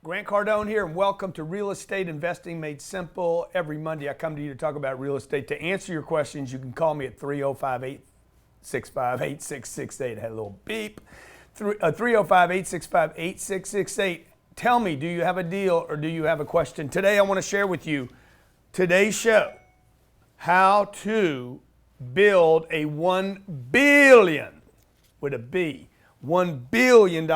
Grant Cardone here, and welcome to Real Estate Investing Made Simple. Every Monday I come to you to talk about real estate. To answer your questions, you can call me at 305-865-8668. I had a little beep. 305-865-8668. Tell me, do you have a deal or do you have a question? Today I want to share with you today's show, how to build a $1 billion, with a B, $1 billion.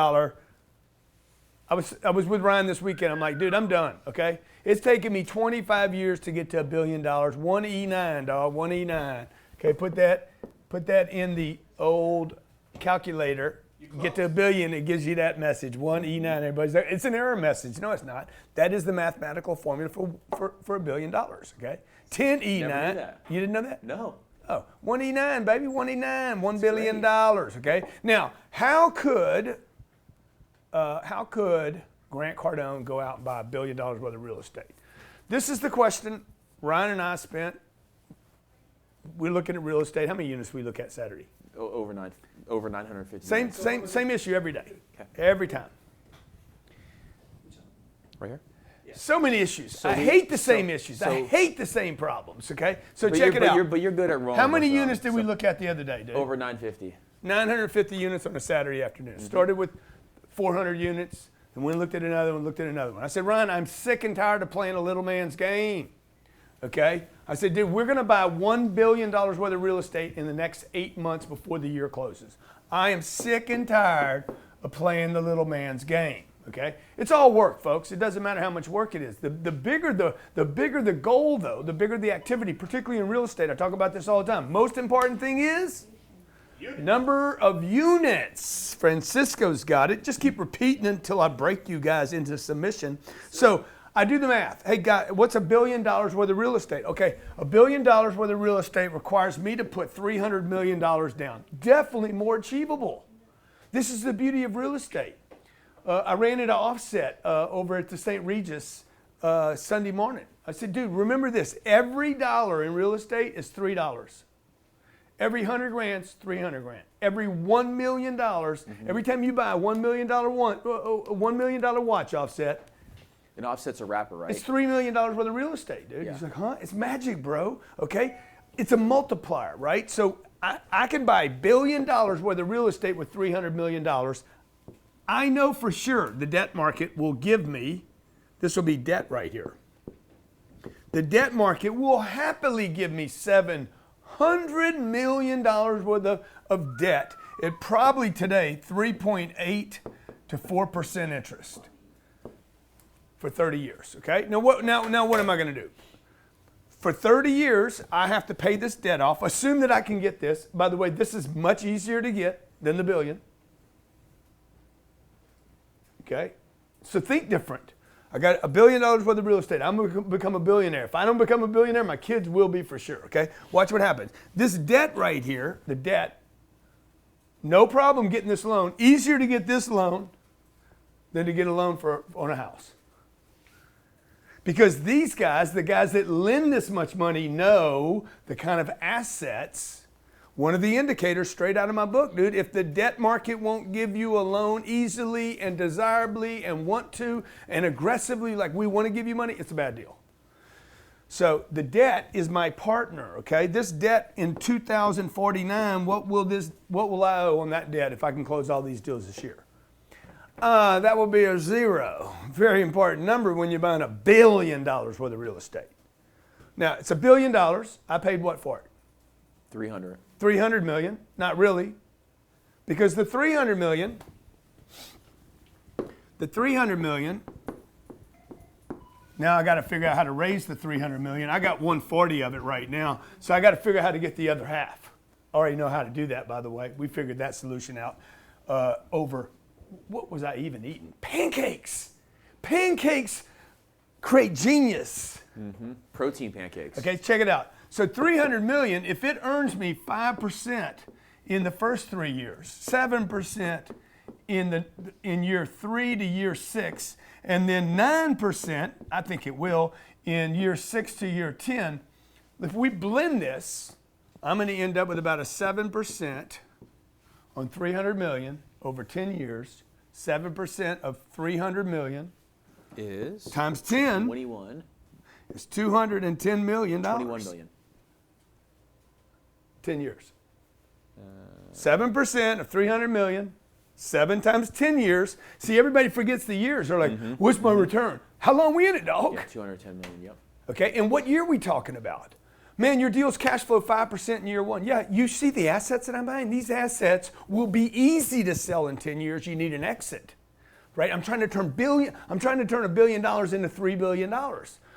I was with Ryan this weekend. I'm like, dude, I'm done, okay? It's taken me 25 years to get to $1 billion. 1E9, dog, 1E9. Okay, put that in the old calculator. Get to $1 billion, it gives you that message, 1E9. Everybody's there. It's an error message. No, it's not. That is the mathematical formula for $1 billion, okay? 10E9. Never knew that. You didn't know that? No. Oh, 1E9, baby, 1E9, $1 billion, okay? Now, how could Grant Cardone go out and buy $1 billion worth of real estate? This is the question Ryan and I spent. We're looking at real estate. How many units we look at Saturday? Over 950. Same issue every day. Okay. Every time. Right here? So many issues. I hate the same issues. I hate the same problems, okay? So check it out. But you're good at rolling. How many units did we look at the other day, dude? Over 950. 950 units on a Saturday afternoon. Mm-hmm. Started with 400 units, and we looked at another one, I said, Ryan, I'm sick and tired of playing a little man's game, okay? I said, dude, we're gonna buy $1 billion worth of real estate in the next 8 months before the year closes. I am sick and tired of playing the little man's game, okay? It's all work, folks. It doesn't matter how much work it is. The bigger the goal, though, the bigger the activity, particularly in real estate. I talk about this all the time. Most important thing is number of units. Francisco's got it. Just keep repeating until I break you guys into submission. So I do the math. Hey, guys, what's $1 billion worth of real estate? Okay, $1 billion worth of real estate requires me to put $300 million down. Definitely more achievable. This is the beauty of real estate. I ran into Offset over at the St. Regis Sunday morning. I said, dude, remember this. Every dollar in real estate is $3. Every 100 grand's 300 grand. Every $1 million, every time you buy a $1 million watch, Offset. And Offset's a rapper, right? It's $3 million worth of real estate, dude. Yeah. He's like, huh? It's magic, bro. Okay? It's a multiplier, right? So I can buy $1 billion worth of real estate with $300 million. I know for sure the debt market will give me, this will be debt right here. The debt market will happily give me $700 million worth of debt at probably today 3.8 to 4% interest for 30 years, okay? Now what am I gonna do? For 30 years, I have to pay this debt off. Assume that I can get this. By the way, this is much easier to get than the billion. Okay? So think different. I got $1 billion worth of real estate. I'm going to become a billionaire. If I don't become a billionaire, my kids will be for sure, okay? Watch what happens. This debt right here, the debt, no problem getting this loan. Easier to get this loan than to get a loan on a house. Because these guys, the guys that lend this much money, know the kind of assets. One of the indicators straight out of my book, dude, if the debt market won't give you a loan easily and desirably and want to and aggressively like we want to give you money, it's a bad deal. So the debt is my partner, okay? This debt in 2049, what will I owe on that debt if I can close all these deals this year? That will be a zero. Very important number when you're buying $1 billion worth of real estate. Now, it's $1 billion. I paid what for it? 300. 300 million, not really, because the 300 million, now I got to figure out how to raise the 300 million. I got 140 of it right now, so I got to figure out how to get the other half. I already know how to do that, by the way. We figured that solution out over, what was I even eating? Pancakes. Pancakes create genius. Mm-hmm. Protein pancakes. Okay, check it out. So 300 million, if it earns me 5% in the first 3 years, 7% in year 3 to year 6, and then 9%, I think it will, in year 6 to year 10, if we blend this, I'm going to end up with about a 7% on 300 million over 10 years, 7% of 300 million is times 10 21. is $210 million. 21 million. 10 years. 7% of 300 million. 7 times 10 years. See, everybody forgets the years. They're like, what's my return? How long we in it, dog? Yeah, 210 million. Yep. Okay, and what year are we talking about? Man, your deal's cash flow 5% in year 1. Yeah, you see the assets that I'm buying? These assets will be easy to sell in 10 years. You need an exit, right? I'm trying to turn $1 billion into $3 billion.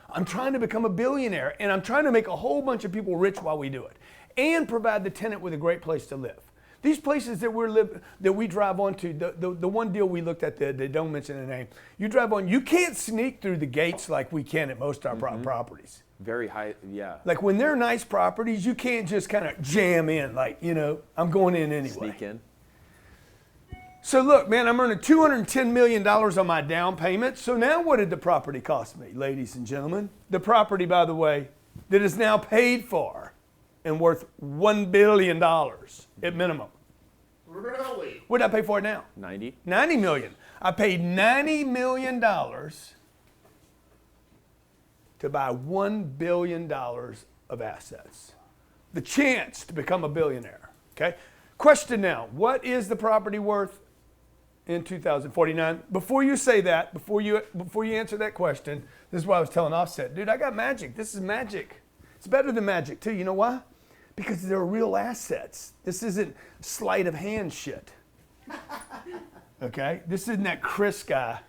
I'm trying to become a billionaire, and I'm trying to make a whole bunch of people rich while we do it, and provide the tenant with a great place to live. These places that we drive onto, the one deal we looked at, they don't mention the name. You drive on, you can't sneak through the gates like we can at most of our properties. Very high, yeah. Like when they're nice properties, you can't just kind of jam in, like, I'm going in anyway. Sneak in. So look, man, I'm earning $210 million on my down payment. So now what did the property cost me, ladies and gentlemen? The property, by the way, that is now paid for and worth $1 billion at minimum. Really? What did I pay for it now? 90. $90 million. I paid $90 million to buy $1 billion of assets. The chance to become a billionaire, okay? Question now, what is the property worth in 2049? Before you say that, before you answer that question, this is what I was telling Offset. Dude, I got magic. This is magic. It's better than magic too. You know why? Because they're real assets. This isn't sleight of hand shit. Okay? This isn't that Chris guy.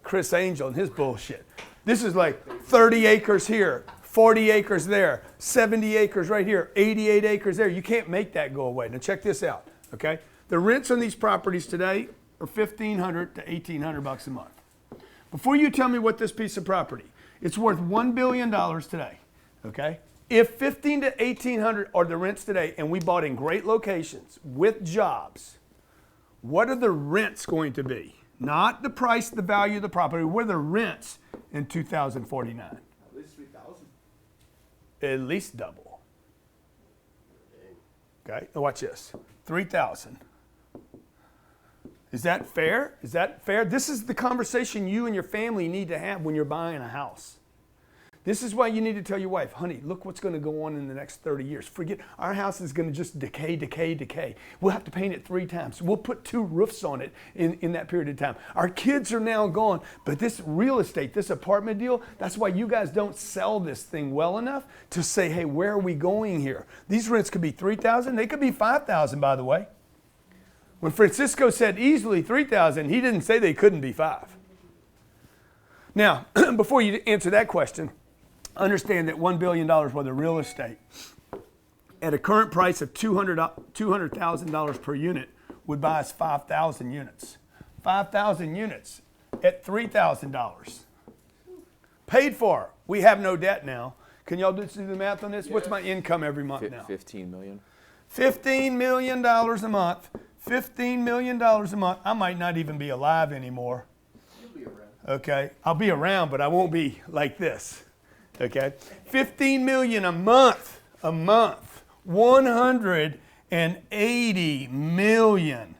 Chris Angel and his bullshit. This is like 30 acres here, 40 acres there, 70 acres right here, 88 acres there. You can't make that go away. Now check this out, okay? The rents on these properties today are $1,500 to $1,800 a month. Before you tell me what this piece of property, it's worth $1 billion today, okay? If $1,500 to $1,800 are the rents today and we bought in great locations with jobs, what are the rents going to be? Not the price, the value of the property. What are the rents in 2049? At least 3,000. At least double. Okay, now watch this. 3,000. Is that fair? Is that fair? This is the conversation you and your family need to have when you're buying a house. This is why you need to tell your wife, honey, look what's going to go on in the next 30 years. Forget, our house is going to just decay. We'll have to paint it 3 times. We'll put 2 roofs on it in that period of time. Our kids are now gone, but this real estate, this apartment deal, that's why you guys don't sell this thing well enough to say, hey, where are we going here? These rents could be 3,000. They could be 5,000, by the way. When Francisco said easily 3,000, he didn't say they couldn't be 5. Now, before you answer that question, understand that $1 billion worth of real estate at a current price of $200,000 per unit would buy us 5,000 units. 5,000 units at $3,000. Paid for. We have no debt now. Can y'all do the math on this? Yeah. What's my income every month now? 15 million. $15 million a month. $15 million a month. I might not even be alive anymore. You'll be around. Okay, I'll be around, but I won't be like this. Okay, 15 million a month, 180 million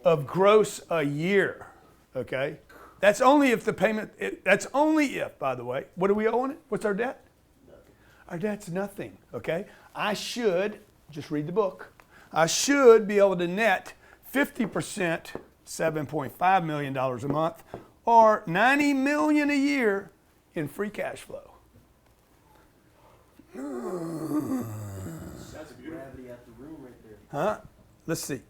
of gross a year. Okay, that's only if the payment. That's only if, by the way, what do we owe on it? What's our debt? Nothing. Our debt's nothing. Okay, I should just read the book. I should be able to net 50%, $7.5 million a month, or $90 million a year in free cash flow. That's gravity out the room right there. Huh? Let's see.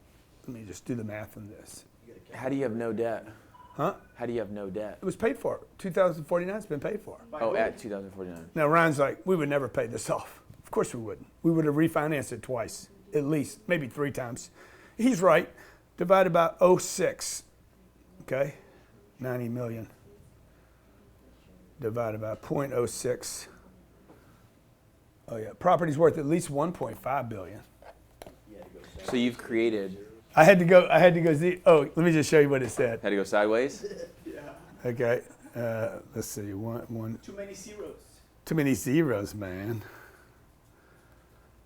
Let me just do the math on this. How do you have no debt? Huh? How do you have no debt? It was paid for. 2049 has been paid for. Oh, at 2049. Now, Ryan's like, we would never pay this off. Of course we wouldn't. We would have refinanced it twice, at least, maybe 3 times. He's right. Divided by 0.6. Okay? 90 million. Divided by 0.06. Oh yeah, property's worth at least 1.5 billion. So you've created. I had to go. Oh, let me just show you what it said. Had to go sideways. Yeah. Okay, let's see. One. Too many zeros. Too many zeros, man.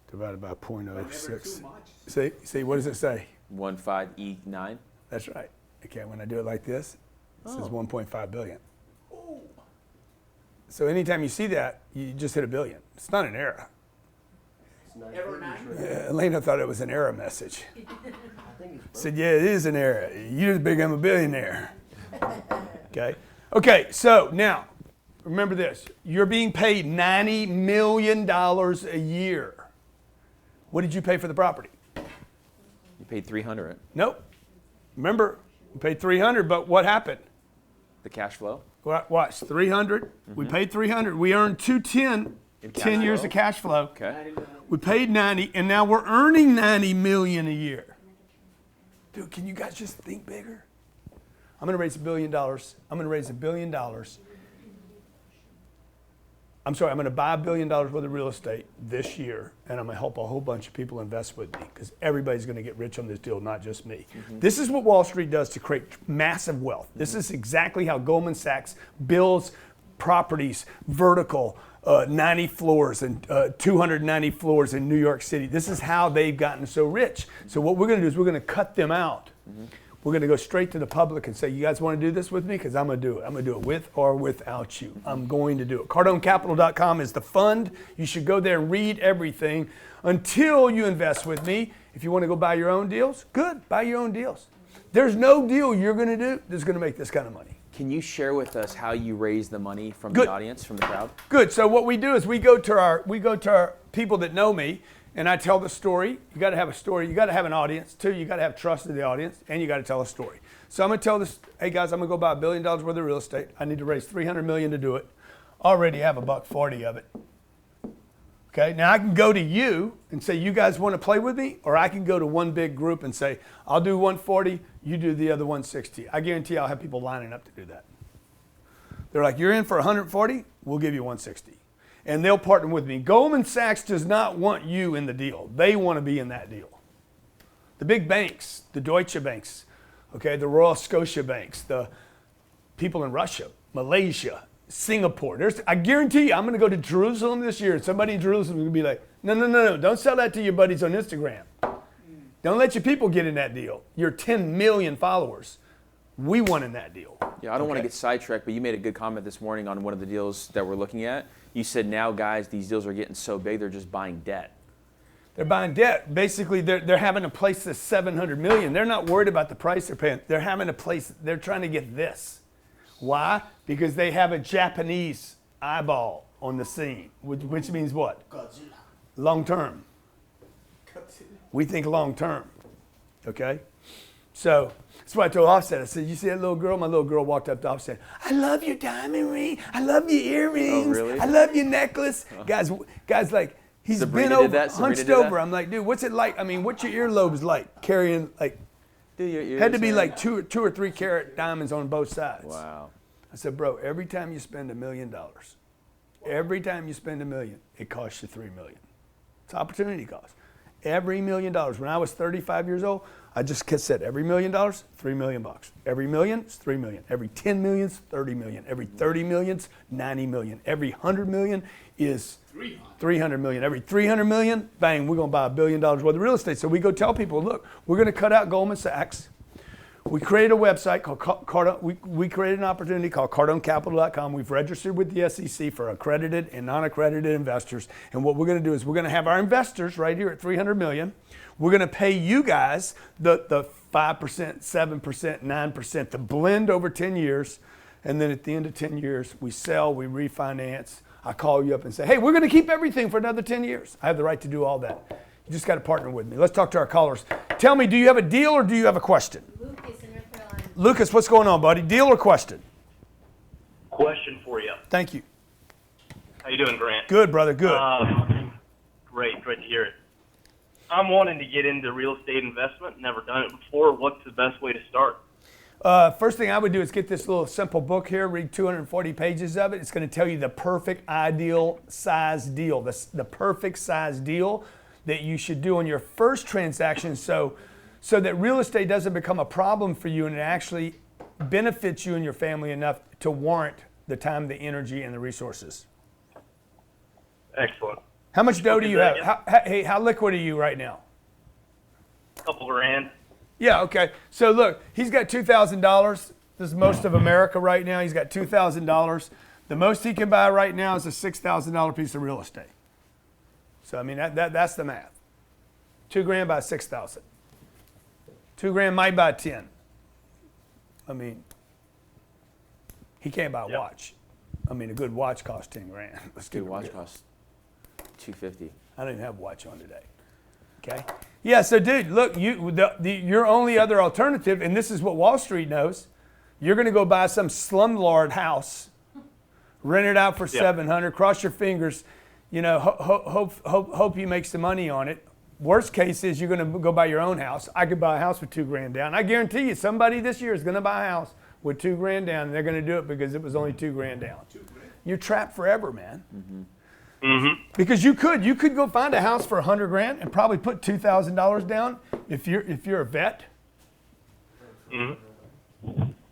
Divided by But never 0.06. too much. See, what does it say? 15E9. That's right. Okay, when I do it like this, it says 1.5 billion. So anytime you see that, you just hit $1 billion. It's not an error. It's not Ever dangerous, nine? right? Elena thought it was an error message. I think it's broke. Said, yeah, it is an error. You just become a billionaire. Okay. Okay, so now, remember this. You're being paid $90 million a year. What did you pay for the property? You paid 300. Nope. Remember, we paid 300, but what happened? The cash flow. Watch, 300. We paid 300. We earned 210, In 10 cash years flow? of cash flow. Okay. We paid 90, and now we're earning 90 million a year. Dude, can you guys just think bigger? I'm going to raise $1 billion. I'm going to raise $1 billion. I'm sorry, I'm going to buy $1 billion worth of real estate this year, and I'm going to help a whole bunch of people invest with me because everybody's going to get rich on this deal, not just me. This is what Wall Street does to create massive wealth. This is exactly how Goldman Sachs builds properties, vertical, 90 floors and 290 floors in New York City. This is how they've gotten so rich. So what we're going to do is we're going to cut them out. We're going to go straight to the public and say, you guys want to do this with me? Because I'm going to do it. I'm going to do it with or without you. I'm going to do it. CardoneCapital.com is the fund. You should go there and read everything until you invest with me. If you want to go buy your own deals, good. Buy your own deals. There's no deal you're going to do that's going to make this kind of money. Can you share with us how you raise the money from Good. the audience, from the crowd? Good. So what we do is we go to our people that know me, and I tell the story. You got to have a story. You got to have an audience too. You got to have trust in the audience, and you got to tell a story. So I'm going to tell this. Hey guys, I'm going to go buy $1 billion worth of real estate. I need to raise $300 million to do it. Already have $140 of it. Okay. Now I can go to you and say, you guys want to play with me, or I can go to one big group and say, I'll do 140. You do the other 160. I guarantee I'll have people lining up to do that. They're like, you're in for 140. We'll give you 160. And they'll partner with me. Goldman Sachs does not want you in the deal. They want to be in that deal. The big banks, the Deutsche Banks, okay, the Royal Scotia Banks, the people in Russia, Malaysia, Singapore. I guarantee you, I'm going to go to Jerusalem this year, and somebody in Jerusalem is going to be like, no, don't sell that to your buddies on Instagram. Don't let your people get in that deal. Your 10 million followers. We won in that deal. Yeah, I don't want to get sidetracked, but you made a good comment this morning on one of the deals that we're looking at. You said now, guys, these deals are getting so big, they're just buying debt. They're buying debt. Basically, they're having to place this $700 million. They're not worried about the price they're paying. They're having to place. They're trying to get this. Why? Because they have a Japanese eyeball on the scene, which means what? Godzilla. Long term. Godzilla. We think long term. Okay? So that's why I told Offset. I said, you see that little girl? My little girl walked up to Offset. I love your diamond ring. I love your earrings. Oh, really? I love your necklace. Guys, like, he's Sabrina been did over, that? Sabrina hunched did that? over. I'm like, dude, what's it like? I mean, what's your earlobes like carrying, like, Dude, your ears, had to be man. like two or 3 carat diamonds on both sides. Wow. I said, bro, every time you spend $1 million, every time you spend $1 million, it costs you $3 million. It's opportunity cost. Every $1 million. When I was 35 years old, I just said every $1 million, $3 million bucks. Every million is $3 million. Every 10 million is $30 million. Every 30 million is $90 million. Every 100 million is 300 million. Every 300 million, bang, we're going to buy $1 billion worth of real estate. So we go tell people, look, we're going to cut out Goldman Sachs. We created a website called Cardone. We created an opportunity called CardoneCapital.com. We've registered with the SEC for accredited and non-accredited investors. And what we're going to do is we're going to have our investors right here at 300 million. We're going to pay you guys the 5%, 7%, 9%, the blend over 10 years. And then at the end of 10 years, we sell, we refinance. I call you up and say, hey, we're going to keep everything for another 10 years. I have the right to do all that. You just got to partner with me. Let's talk to our callers. Tell me, do you have a deal or do you have a question? Lucas in North Carolina. Lucas, what's going on, buddy? Deal or question? Question for you. Thank you. How you doing, Grant? Good, brother, good. Great to hear it. I'm wanting to get into real estate investment. Never done it before. What's the best way to start? First thing I would do is get this little simple book here, read 240 pages of it. It's going to tell you the perfect ideal size deal, the perfect size deal that you should do on your first transaction so that real estate doesn't become a problem for you and it actually benefits you and your family enough to warrant the time, the energy, and the resources. Excellent. How much dough do you have? Okay. How liquid are you right now? Couple grand. Yeah, okay. So look, he's got $2,000. This is most of America right now. He's got $2,000. The most he can buy right now is a $6,000 piece of real estate. So I mean that's the math. $2,000 by 6,000. $2,000 might buy 10. I mean, he can't buy a watch. I mean, a good watch costs 10 grand. Let's Good watch costs $250. I don't even have a watch on today. Okay. Yeah. So, dude, look, your only other alternative, and this is what Wall Street knows, you're going to go buy some slumlord house, rent it out for $700. Cross your fingers. You know, hope you make some money on it. Worst case is you're going to go buy your own house. I could buy a house with $2,000 down. I guarantee you, somebody this year is going to buy a house with $2,000 down, and they're going to do it because it was only $2,000 down. You're trapped forever, man. Because you could go find a house for $100,000 and probably put $2,000 down if you're a vet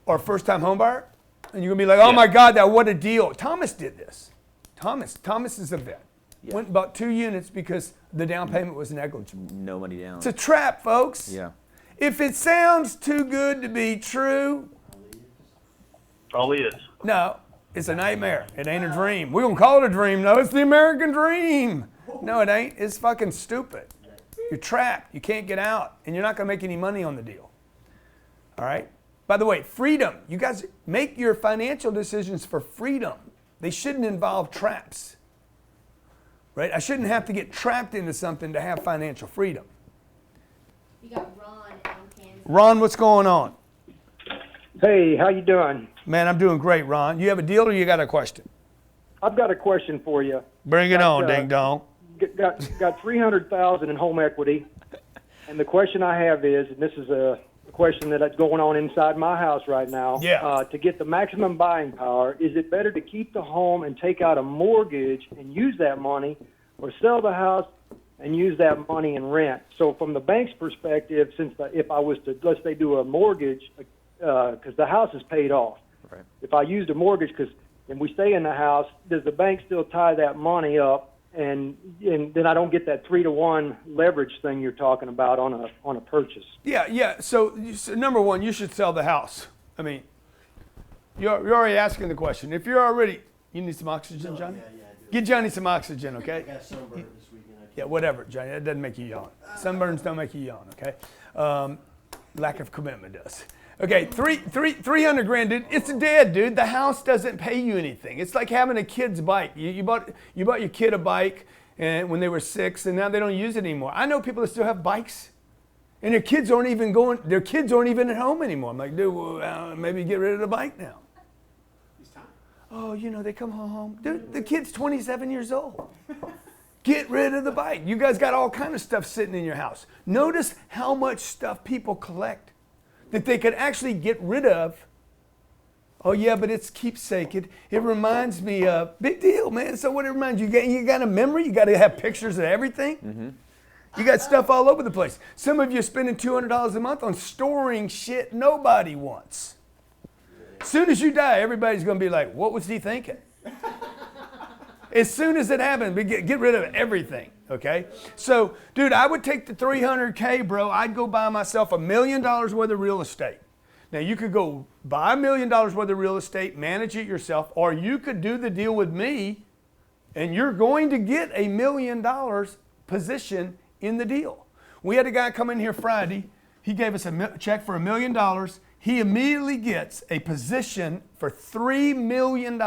or a first-time home buyer, and you're gonna be like, oh my God, what a deal. Thomas did this. Thomas is a vet. Went and bought 2 units because the down payment was negligible. No money down. It's a trap, folks. Yeah. If it sounds too good to be true, Probably is. no, it's a nightmare. It ain't a dream. We're going to call it a dream. No, it's the American dream. No, it ain't. It's fucking stupid. You're trapped. You can't get out. And you're not going to make any money on the deal. All right? By the way, freedom. You guys make your financial decisions for freedom. They shouldn't involve traps. Right? I shouldn't have to get trapped into something to have financial freedom. You got Ron out in Kansas. Ron, what's going on? Hey, how you doing? Man, I'm doing great, Ron. You have a deal or you got a question? I've got a question for you. Bring it on, ding dong. Got $300,000 in home equity, and the question I have is, and this is a question that's going on inside my house right now. Yeah. To get the maximum buying power, is it better to keep the home and take out a mortgage and use that money, or sell the house and use that money and rent? So from the bank's perspective, if I was to, let's say, do a mortgage, because the house is paid off. Right. If I used a mortgage, and we stay in the house, does the bank still tie that money up, and then I don't get that 3-to-1 leverage thing you're talking about on a purchase? Yeah. So number one, you should sell the house. I mean, you're already asking the question. If you're already, you need some oxygen, Johnny? Yeah, I do. Get Johnny some oxygen, okay? I got sunburned this weekend. Yeah, whatever, Johnny. That doesn't make you yawn. Sunburns don't make you yawn, okay? Lack of commitment does. Okay, $300,000, dude. It's dead, dude. The house doesn't pay you anything. It's like having a kid's bike. You bought your kid a bike and when they were 6, and now they don't use it anymore. I know people that still have bikes, and their kids aren't even at home anymore. I'm like, dude, well, maybe get rid of the bike now. It's time. Oh, they come home. Dude, the kid's 27 years old. Get rid of the bike. You guys got all kind of stuff sitting in your house. Notice how much stuff people collect that they could actually get rid of. Oh yeah, but it's keepsake. It reminds me of, big deal, man. So what it reminds you? You got a memory? You got to have pictures of everything? Mm-hmm. You got stuff all over the place. Some of you are spending $200 a month on storing shit nobody wants. As soon as you die, everybody's going to be like, what was he thinking? As soon as it happens, get rid of everything, okay? So, dude, I would take the $300K, bro. I'd go buy myself $1 million worth of real estate. Now, you could go buy $1 million worth of real estate, manage it yourself, or you could do the deal with me, and you're going to get $1 million position in the deal. We had a guy come in here Friday. He gave us a check for $1 million. He immediately gets a position for $3 million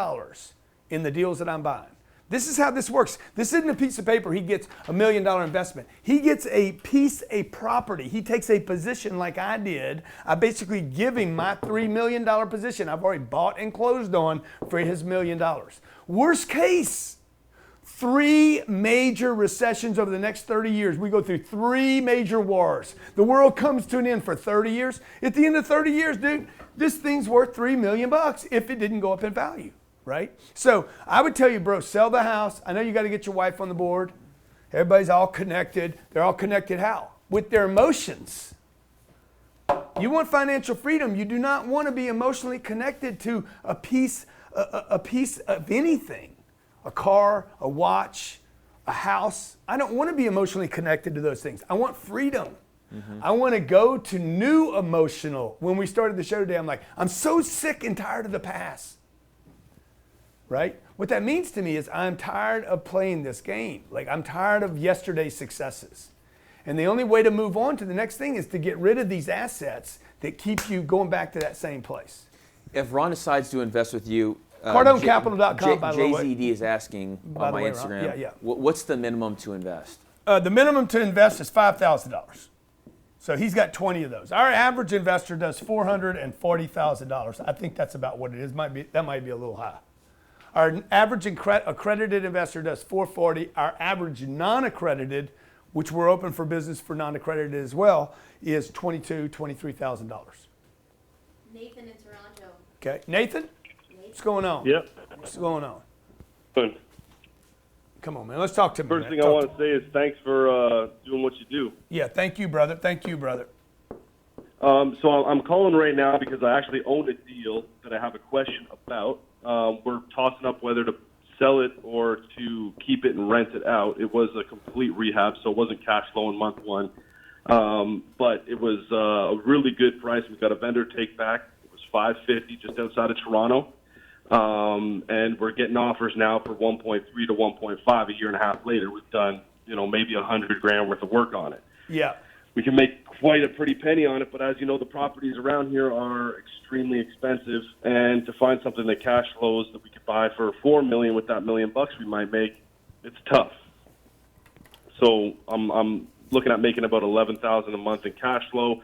in the deals that I'm buying. This is how this works. This isn't a piece of paper. He gets $1 million investment. He gets a property. He takes a position like I did. I basically give him my $3 million position I've already bought and closed on for his $1 million. Worst case, 3 major recessions over the next 30 years. We go through 3 major wars. The world comes to an end for 30 years. At the end of 30 years, dude, this thing's worth $3 million if it didn't go up in value. Right? So I would tell you, bro, sell the house. I know you got to get your wife on the board. Everybody's all connected. They're all connected how? With their emotions. You want financial freedom. You do not want to be emotionally connected to a piece of anything. A car, a watch, a house. I don't want to be emotionally connected to those things. I want freedom. Mm-hmm. I want to go to new emotional. When we started the show today, I'm like, I'm so sick and tired of the past. right? What that means to me is I'm tired of playing this game. Like, I'm tired of yesterday's successes. And the only way to move on to the next thing is to get rid of these assets that keep you going back to that same place. If Ron decides to invest with you, CardoneCapital.com, by the way. JZD is asking By on the my way, Ron. Instagram, Yeah, yeah. what's the minimum to invest? The minimum to invest is $5,000. So he's got 20 of those. Our average investor does $440,000. I think that's about what it is. That might be a little high. Our average accredited investor does $440,000. Our average non-accredited, which we're open for business for non-accredited as well, is $22,000, $23,000. Nathan in Toronto. Okay, Nathan, what's going on? Yep. What's going on? Good. Come on, man. Let's talk to me. First man. thing I want to say is thanks for doing what you do. Yeah, thank you, brother. Thank you, brother. So I'm calling right now because I actually own a deal that I have a question about. We're tossing up whether to sell it or to keep it and rent it out. It was a complete rehab, so it wasn't cash flow in month one. But it was a really good price. We got a vendor take back. It was $550 just outside of Toronto. And we're getting offers now for 1.3 to 1.5 a year and a half later. We've done, maybe $100,000 worth of work on it. Yeah. We can make quite a pretty penny on it, but as you know, the properties around here are extremely expensive. And to find something that cash flows that we could buy for $4 million with that $1 million we might make, it's tough. So I'm looking at making about $11,000 a month in cash flow.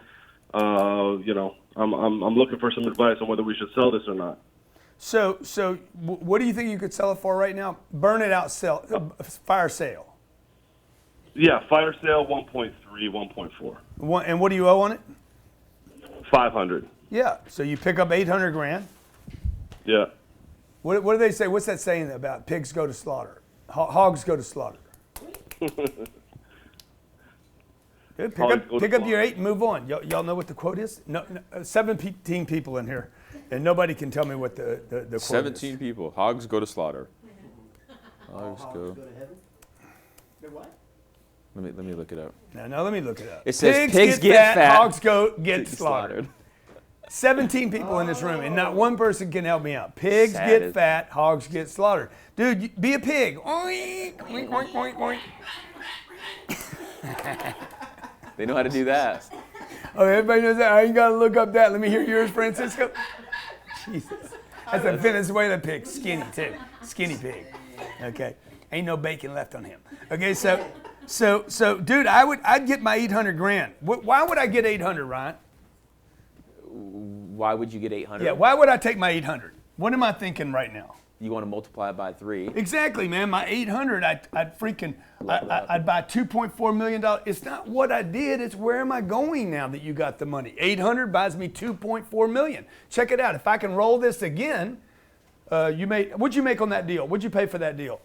I'm looking for some advice on whether we should sell this or not. So what do you think you could sell it for right now? Burn it out, fire sale. Yeah, fire sale 1.3, 1.4. And what do you owe on it? 500. Yeah. So you pick up $800,000. Yeah. What do they say? What's that saying about pigs go to slaughter? Hogs go to slaughter. Good. Pick up your 8 and move on. Y'all know what the quote is? No, 17 people in here, and nobody can tell me what the quote is. 17 people. Hogs go to slaughter. Hogs go. Go to heaven? They're what? Let me look it up. No, let me look it up. It says pigs get fat, hogs get slaughtered. 17 people in this room, and not one person can help me out. Pigs get fat, hogs get slaughtered. Dude, be a pig. Oink, oink, oink, oink, oink. They know how to do that. Oh, everybody knows that. I ain't got to look up that. Let me hear yours, Francisco. Jesus. That's a Venezuela pig. Skinny, too. Skinny pig. Okay. Ain't no bacon left on him. Okay, so dude, I'd get my $800,000. Why would I get 800, Ryan? Why would you get 800? Yeah, why would I take my 800? What am I thinking right now? You want to multiply it by 3. Exactly, man. My 800, I'd buy $2.4 million. It's not what I did. It's where am I going now that you got the money? 800 buys me $2.4 million. Check it out. If I can roll this again, what'd you make on that deal? What'd you pay for that deal?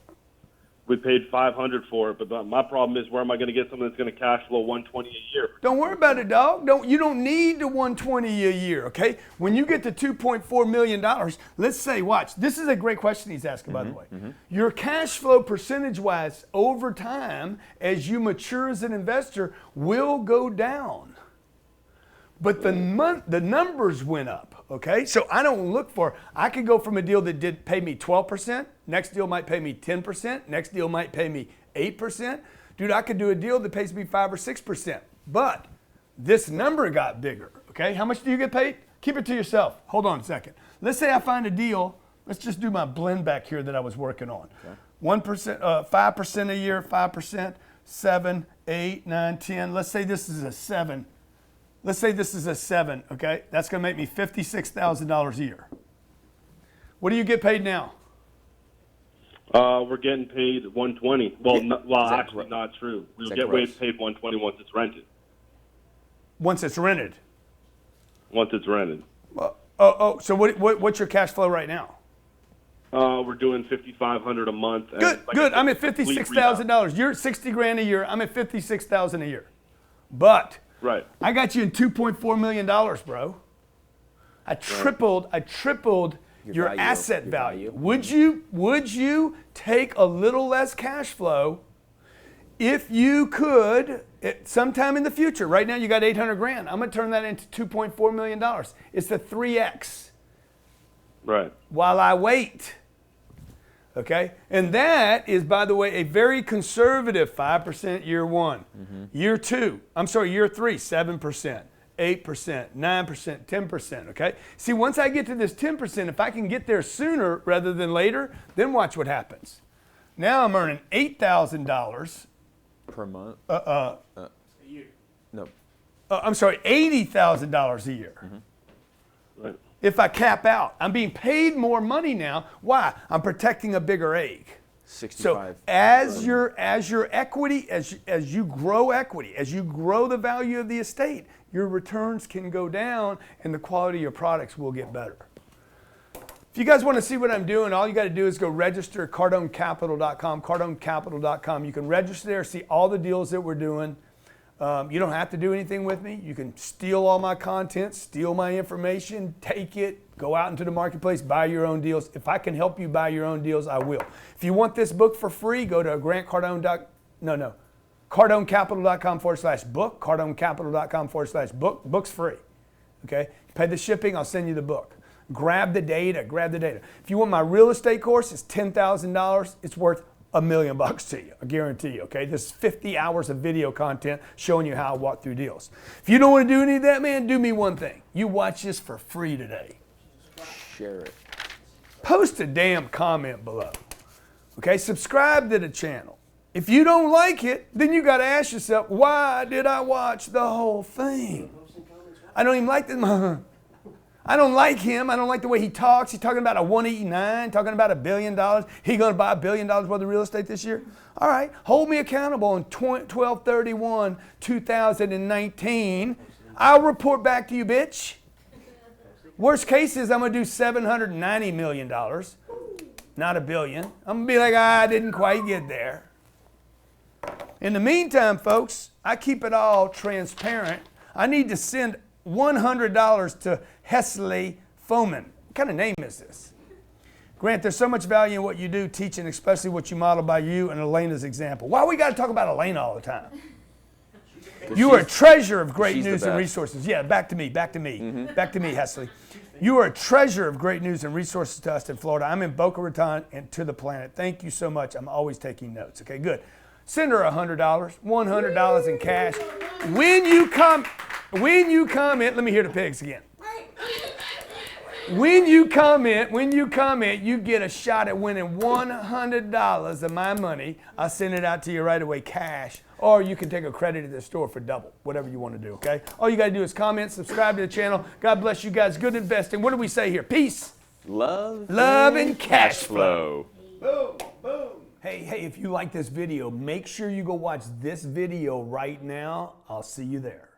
We paid $500 for it, but my problem is where am I going to get something that's going to cash flow $120 a year? Don't worry about it, dog. You don't need the $120 a year, okay? When you get to $2.4 million, let's say, watch. This is a great question he's asking, by the way. Your cash flow percentage-wise over time, as you mature as an investor, will go down. But the numbers went up, okay? So I could go from a deal that did pay me 12%, next deal might pay me 10%, next deal might pay me 8%. Dude, I could do a deal that pays me 5 or 6%. But this number got bigger, okay? How much do you get paid? Keep it to yourself. Hold on a second. Let's say I find a deal. Let's just do my blend back here that I was working on. Okay. 1%, 5% a year, 5%, 7, 8, 9, 10. Let's say this is a 7. Let's say this is a 7, okay? That's going to make me $56,000 a year. What do you get paid now? We're getting paid $120. Well, actually, not true. We'll get paid $120 once it's rented. Once it's rented? Once it's rented. So what's your cash flow right now? We're doing $5,500 a month. Good. I'm at $56,000. You're at $60,000 a year. I'm at $56,000 a year. But right. I got you in $2.4 million, bro. I tripled your asset value. Would you take a little less cash flow if you could sometime in the future? Right now you got $800,000. I'm gonna turn that into $2.4 million. It's the 3x. Right. While I wait. Okay? And that is, by the way, a very conservative 5% year one. Year three, 7%, 8%, 9%, 10%. Okay? See, once I get to this 10%, if I can get there sooner rather than later, then watch what happens. Now I'm earning $8,000. Per month? No. $80,000 a year. Right. If I cap out, I'm being paid more money now. Why? I'm protecting a bigger egg. 65. So as your equity, as you grow equity, as you grow the value of the estate, your returns can go down and the quality of your products will get better. If you guys want to see what I'm doing, all you got to do is go register at CardoneCapital.com, CardoneCapital.com. You can register there, see all the deals that we're doing. You don't have to do anything with me. You can steal all my content, steal my information, take it, go out into the marketplace, buy your own deals. If I can help you buy your own deals, I will. If you want this book for free, go to CardoneCapital.com/book, CardoneCapital.com/book. Book's free. Okay? Pay the shipping, I'll send you the book. Grab the data, If you want my real estate course, it's $10,000. It's worth $1 million to you, I guarantee you, okay? This is 50 hours of video content showing you how I walk through deals. If you don't want to do any of that, man, do me one thing. You watch this for free today. Share it. Post a damn comment below, okay? Subscribe to the channel. If you don't like it, then you got to ask yourself, why did I watch the whole thing? I don't even like this. I don't like him. I don't like the way he talks. He's talking about a 189, talking about $1 billion. He going to buy $1 billion worth of real estate this year? All right, hold me accountable on 12/31/2019. I'll report back to you, bitch. Worst case is I'm going to do $790 million, not $1 billion. I'm going to be like, I didn't quite get there. In the meantime, folks, I keep it all transparent. I need to send $100 to Hesley Foman. What kind of name is this? Grant, there's so much value in what you do, teaching, especially what you model by you and Elena's example. Why we got to talk about Elena all the time? You are a treasure of great news and resources. Yeah, back to me. Back to me, Hesley. You are a treasure of great news and resources to us in Florida. I'm in Boca Raton and to the planet. Thank you so much. I'm always taking notes. Okay, good. Send her $100, $100 in cash. When you comment, let me hear the pigs again. When you comment, you get a shot at winning $100 of my money. I'll send it out to you right away, cash. Or you can take a credit at the store for double, whatever you want to do, okay? All you got to do is comment, subscribe to the channel. God bless you guys. Good investing. What do we say here? Peace. Love and cash flow. Boom, boom. Hey, if you like this video, make sure you go watch this video right now. I'll see you there.